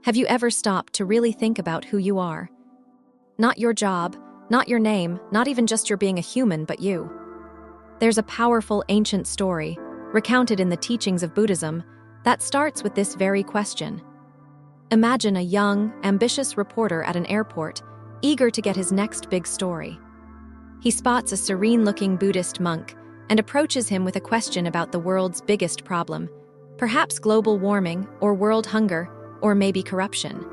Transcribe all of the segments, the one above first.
Have you ever stopped to really think about who you are? Not your job, not your name, not even just your being a human, but you. There's a powerful ancient story, recounted in the teachings of Buddhism, that starts with this very question. Imagine a young, ambitious reporter at an airport, eager to get his next big story. He spots a serene-looking Buddhist monk and approaches him with a question about the world's biggest problem, perhaps global warming or world hunger, or maybe corruption.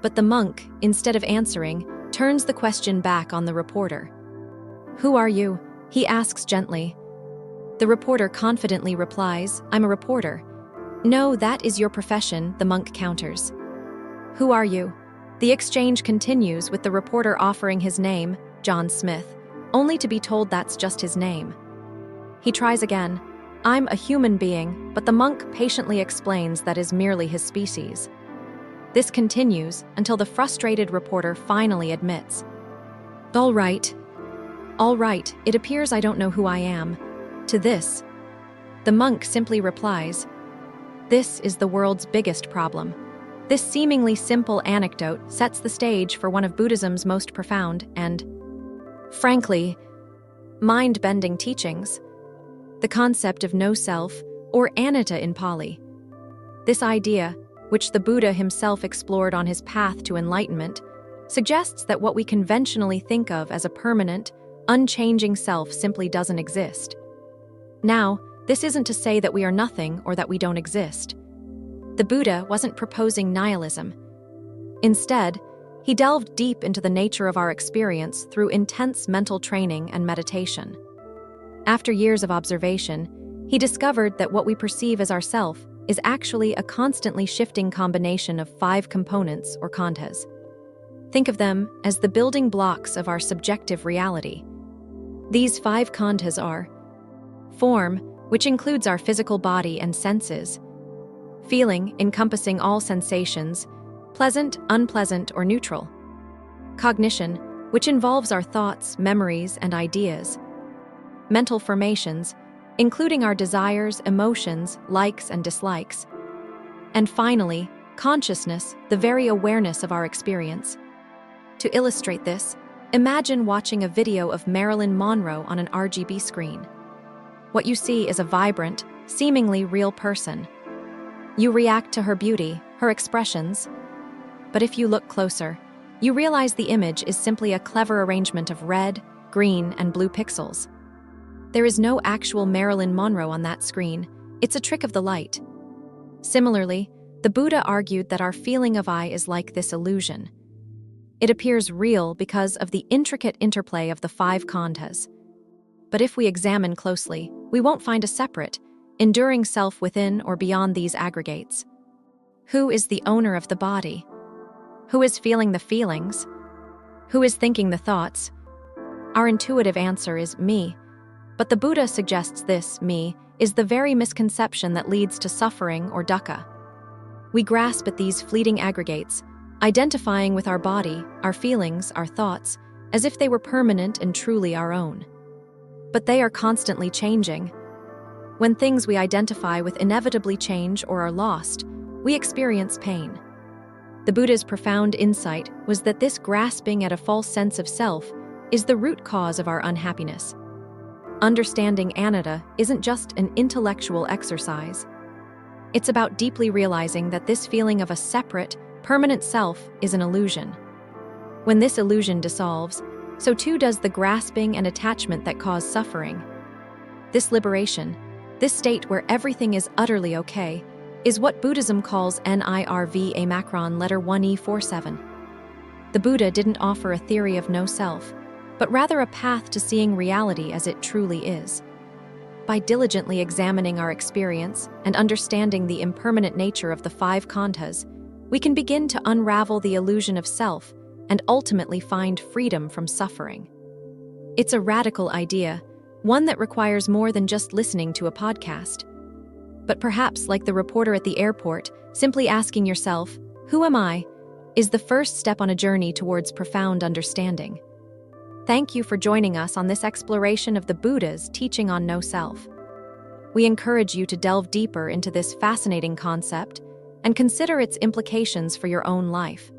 But the monk, instead of answering, turns the question back on the reporter. "Who are you?" he asks gently. The reporter confidently replies, "I'm a reporter." "No, that is your profession," the monk counters. "Who are you?" The exchange continues with the reporter offering his name, John Smith, only to be told that's just his name. He tries again. "I'm a human being," but the monk patiently explains that is merely his species. This continues until the frustrated reporter finally admits, All right, it appears I don't know who I am." To this, the monk simply replies, "This is the world's biggest problem." This seemingly simple anecdote sets the stage for one of Buddhism's most profound and, frankly, mind-bending teachings, the concept of no-self, or anatta in Pali. This idea, which the Buddha himself explored on his path to enlightenment, suggests that what we conventionally think of as a permanent, unchanging self simply doesn't exist. Now, this isn't to say that we are nothing or that we don't exist. The Buddha wasn't proposing nihilism. Instead, he delved deep into the nature of our experience through intense mental training and meditation. After years of observation, he discovered that what we perceive as ourself is actually a constantly shifting combination of 5 components or khandhas. Think of them as the building blocks of our subjective reality. These 5 khandhas are form, which includes our physical body and senses; feeling, encompassing all sensations, pleasant, unpleasant, or neutral; cognition, which involves our thoughts, memories, and ideas; mental formations, including our desires, emotions, likes, and dislikes; and finally, consciousness, the very awareness of our experience. To illustrate this, imagine watching a video of Marilyn Monroe on an RGB screen. What you see is a vibrant, seemingly real person. You react to her beauty, her expressions. But if you look closer, you realize the image is simply a clever arrangement of red, green, and blue pixels. There is no actual Marilyn Monroe on that screen. It's a trick of the light. Similarly, the Buddha argued that our feeling of I is like this illusion. It appears real because of the intricate interplay of the 5 khandhas. But if we examine closely, we won't find a separate, enduring self within or beyond these aggregates. Who is the owner of the body? Who is feeling the feelings? Who is thinking the thoughts? Our intuitive answer is me. But the Buddha suggests this, me, is the very misconception that leads to suffering or dukkha. We grasp at these fleeting aggregates, identifying with our body, our feelings, our thoughts, as if they were permanent and truly our own. But they are constantly changing. When things we identify with inevitably change or are lost, we experience pain. The Buddha's profound insight was that this grasping at a false sense of self is the root cause of our unhappiness. Understanding anatta isn't just an intellectual exercise. It's about deeply realizing that this feeling of a separate, permanent self is an illusion. When this illusion dissolves, so too does the grasping and attachment that cause suffering. This liberation, this state where everything is utterly okay, is what Buddhism calls Nirva Macron letter 1E47. The Buddha didn't offer a theory of no self, but rather a path to seeing reality as it truly is. By diligently examining our experience and understanding the impermanent nature of the 5 khandhas, we can begin to unravel the illusion of self and ultimately find freedom from suffering. It's a radical idea, one that requires more than just listening to a podcast. But perhaps, like the reporter at the airport, simply asking yourself, "Who am I?" is the first step on a journey towards profound understanding. Thank you for joining us on this exploration of the Buddha's teaching on no self. We encourage you to delve deeper into this fascinating concept and consider its implications for your own life.